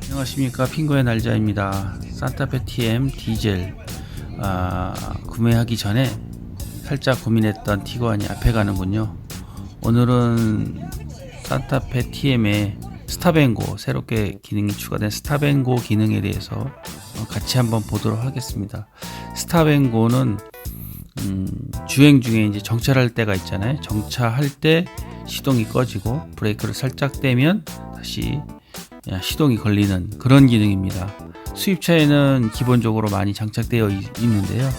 안녕하십니까, 핑거의 날자입니다. 산타페 TM 디젤 구매하기 전에 살짝 고민했던 티구안이 앞에 가는군요. 오늘은 산타페 TM의 스탑앤고, 새롭게 기능이 추가된 스탑앤고 기능에 대해서 같이 한번 보도록 하겠습니다. 스탑앤고는 주행 중에 이제 정차할 때가 있잖아요. 정차할 때 시동이 꺼지고 브레이크를 살짝 떼면 다시 시동이 걸리는 그런 기능입니다. 수입차에는 기본적으로 많이 장착되어 있는데요.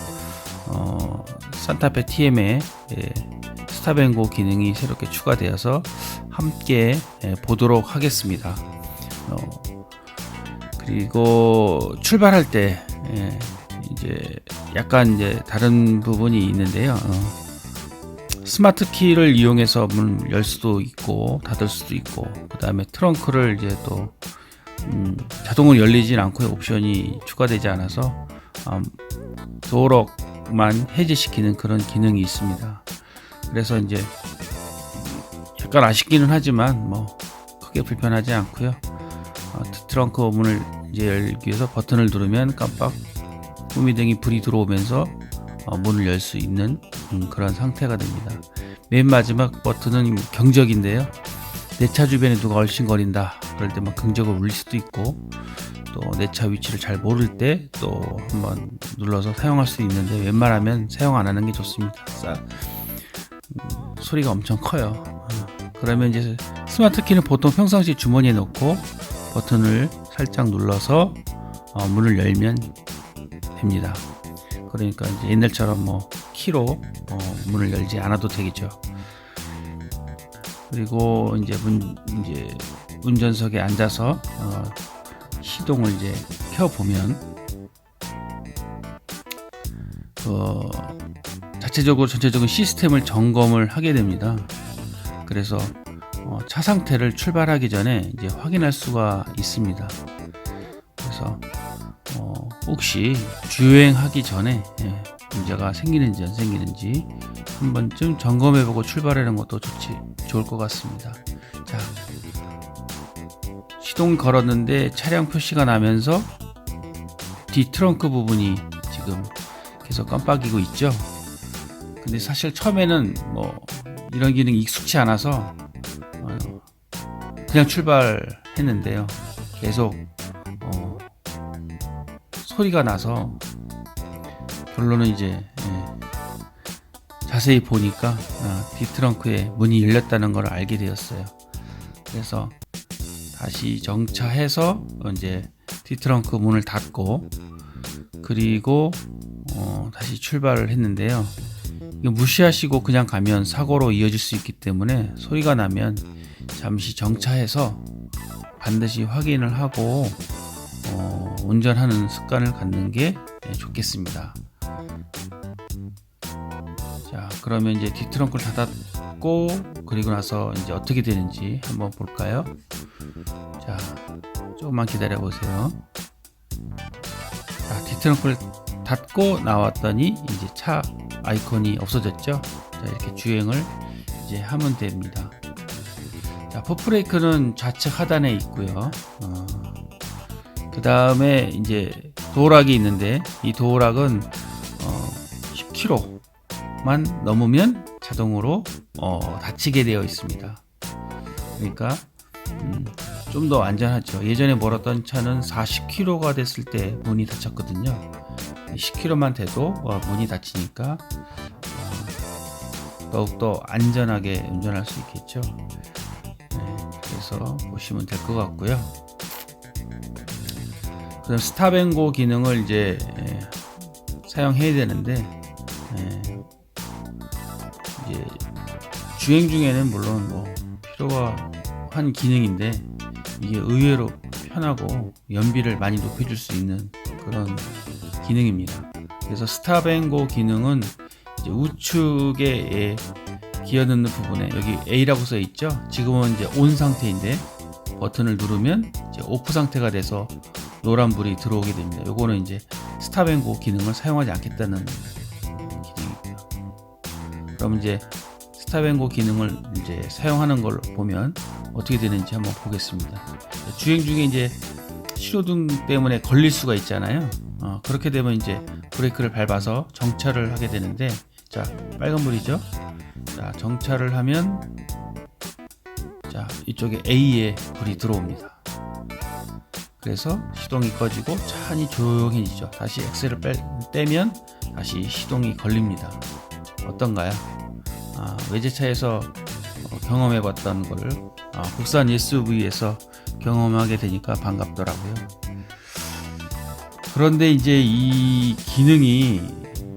산타페 TM의 스탑앤고 기능이 새롭게 추가되어서 함께 보도록 하겠습니다. 그리고 출발할 때 이제 약간 이제 다른 부분이 있는데요. 스마트 키를 이용해서 문을 열 수도 있고 닫을 수도 있고, 그 다음에 트렁크를 이제 또 자동으로 열리진 않고 옵션이 추가되지 않아서 도어록만 해제시키는 그런 기능이 있습니다. 그래서 이제 약간 아쉽기는 하지만 뭐 크게 불편하지 않고요. 트렁크 문을 이제 열기 위해서 버튼을 누르면 깜빡 후미등이 불이 들어오면서 문을 열 수 있는 그런 상태가 됩니다. 맨 마지막 버튼은 경적인데요. 내 차 주변에 누가 얼씬거린다 그럴 때 막 경적을 울릴 수도 있고, 또 내 차 위치를 잘 모를 때 또 한번 눌러서 사용할 수 있는데, 웬만하면 사용 안 하는 게 좋습니다. 소리가 엄청 커요. 그러면 이제 스마트 키는 보통 평상시 주머니에 넣고 버튼을 살짝 눌러서 문을 열면 됩니다. 그러니까 이제 옛날처럼 뭐 키로 문을 열지 않아도 되겠죠. 그리고 이제 운전석에 앉아서 시동을 이제 켜 보면 전체적으로 시스템을 점검을 하게 됩니다. 그래서 차 상태를 출발하기 전에 이제 확인할 수가 있습니다. 그래서 혹시 주행하기 전에 문제가 생기는지 안 생기는지 한 번쯤 점검해보고 출발하는 것도 좋을 것 같습니다. 자, 시동 걸었는데 차량 표시가 나면서 뒤 트렁크 부분이 지금 계속 깜빡이고 있죠. 근데 사실 처음에는 뭐 이런 기능이 익숙치 않아서 그냥 출발했는데요. 계속 소리가 나서 결론은 이제 자세히 보니까 뒷트렁크에 문이 열렸다는 걸 알게 되었어요. 그래서 다시 정차해서 이제 뒷트렁크 문을 닫고, 그리고 다시 출발을 했는데요. 이거 무시하시고 그냥 가면 사고로 이어질 수 있기 때문에 소리가 나면 잠시 정차해서 반드시 확인을 하고 운전하는 습관을 갖는 게 좋겠습니다. 자, 그러면 이제 뒷트렁크를 닫았고, 그리고 나서 이제 어떻게 되는지 한번 볼까요? 자, 조금만 기다려 보세요. 자, 뒷트렁크를 닫고 나왔더니 이제 차 아이콘이 없어졌죠. 자, 이렇게 주행을 이제 하면 됩니다. 자, 풋브레이크는 좌측 하단에 있고요. 그 다음에 이제 도어락이 있는데, 이 도어락은 10km만 넘으면 자동으로 닫히게 되어 있습니다. 그러니까 좀 더 안전하죠. 예전에 몰았던 차는 40km가 됐을 때 문이 닫혔거든요. 10km만 돼도 문이 닫히니까 더욱더 안전하게 운전할 수 있겠죠. 그래서 보시면 될 것 같고요. 그럼 스탑앤고 기능을 이제 사용해야 되는데, 이제 주행 중에는 물론 뭐 필요가 한 기능인데, 이게 의외로 편하고 연비를 많이 높여줄 수 있는 그런 기능입니다. 그래서 스탑앤고 기능은 이제 우측에 기어 넣는 부분에 여기 A라고 써 있죠. 지금은 이제 온 상태인데 버튼을 누르면 이제 오프 상태가 돼서 노란불이 들어오게 됩니다. 요거는 이제 스탑앤고 기능을 사용하지 않겠다는 기능입니다. 그럼 이제 스탑앤고 기능을 이제 사용하는 걸 보면 어떻게 되는지 한번 보겠습니다. 주행 중에 이제 신호등 때문에 걸릴 수가 있잖아요. 그렇게 되면 이제 브레이크를 밟아서 정차를 하게 되는데, 자, 빨간불이죠. 자, 정차를 하면 자, 이쪽에 A에 불이 들어옵니다. 그래서 시동이 꺼지고 차안이 조용해지죠. 다시 엑셀을 떼면 다시 시동이 걸립니다. 어떤가요? 외제차에서 경험해봤던 걸 국산 SUV에서 경험하게 되니까 반갑더라고요. 그런데 이제 이 기능이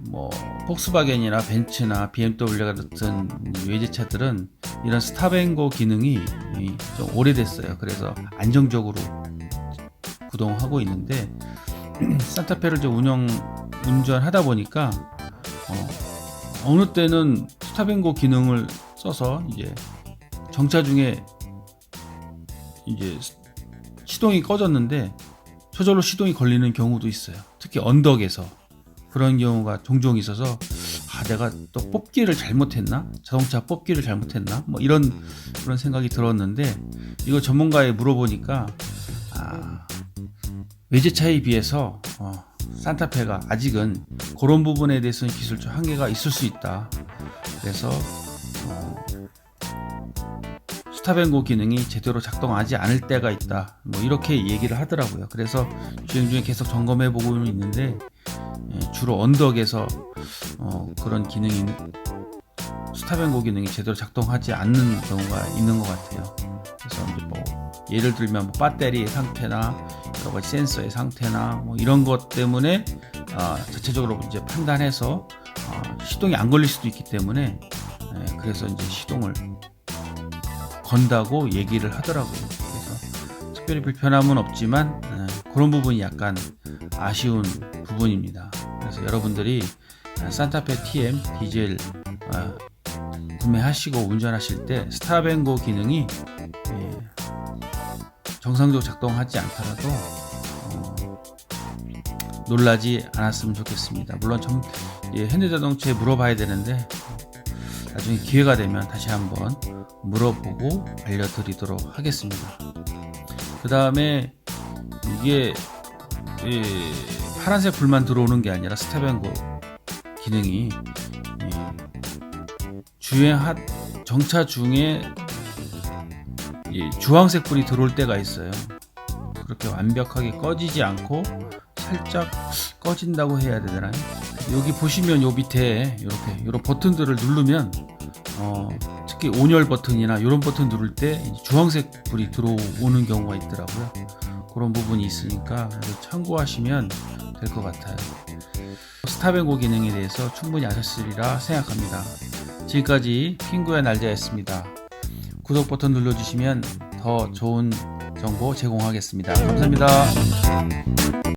뭐 폭스바겐이나 벤츠나 BMW 같은 외제차들은 이런 스탑앤고 기능이 좀 오래됐어요. 그래서 안정적으로 구동하고 있는데 산타페를 이제 운전하다 보니까 어느 때는 스탑앤고 기능을 써서 이제 정차 중에 이제 시동이 꺼졌는데 저절로 시동이 걸리는 경우도 있어요. 특히 언덕에서 그런 경우가 종종 있어서 내가 또 뽑기를 잘못했나? 자동차 뽑기를 잘못했나? 뭐 그런 생각이 들었는데, 이거 전문가에 물어보니까 외제차에 비해서 산타페가 아직은 그런 부분에 대해서는 기술적 한계가 있을 수 있다. 그래서 스탑앤고 기능이 제대로 작동하지 않을 때가 있다. 뭐 이렇게 얘기를 하더라고요. 그래서 주행 중에 계속 점검해 보고 있는데 주로 언덕에서 그런 기능이 스탑앤고 기능이 제대로 작동하지 않는 경우가 있는 것 같아요. 그래서 이제 뭐 예를 들면 뭐 배터리의 상태나 여러 가지 센서의 상태나 뭐 이런 것 때문에 자체적으로 이제 판단해서 시동이 안 걸릴 수도 있기 때문에 그래서 이제 시동을 건다고 얘기를 하더라고요. 그래서 특별히 불편함은 없지만 그런 부분이 약간 아쉬운 부분입니다. 그래서 여러분들이 산타페 TM 디젤 구매하시고 운전하실 때 스탑앤고 기능이 정상적으로 작동하지 않더라도 놀라지 않았으면 좋겠습니다. 물론 현대자동차에 물어봐야 되는데 나중에 기회가 되면 다시 한번 물어보고 알려드리도록 하겠습니다. 그 다음에 이게 파란색 불만 들어오는 게 아니라 스탑앤고 기능이 정차 중에 주황색 불이 들어올 때가 있어요. 그렇게 완벽하게 꺼지지 않고 살짝 꺼진다고 해야 되나요? 여기 보시면 요 밑에 이렇게 이런 버튼들을 누르면 특히 온열 버튼이나 이런 버튼 누를 때 주황색 불이 들어오는 경우가 있더라고요. 그런 부분이 있으니까 참고하시면 될 것 같아요. 스탑앤고 기능에 대해서 충분히 아셨으리라 생각합니다. 지금까지 핑구의 날짜였습니다. 구독 버튼 눌러주시면 더 좋은 정보 제공하겠습니다. 감사합니다.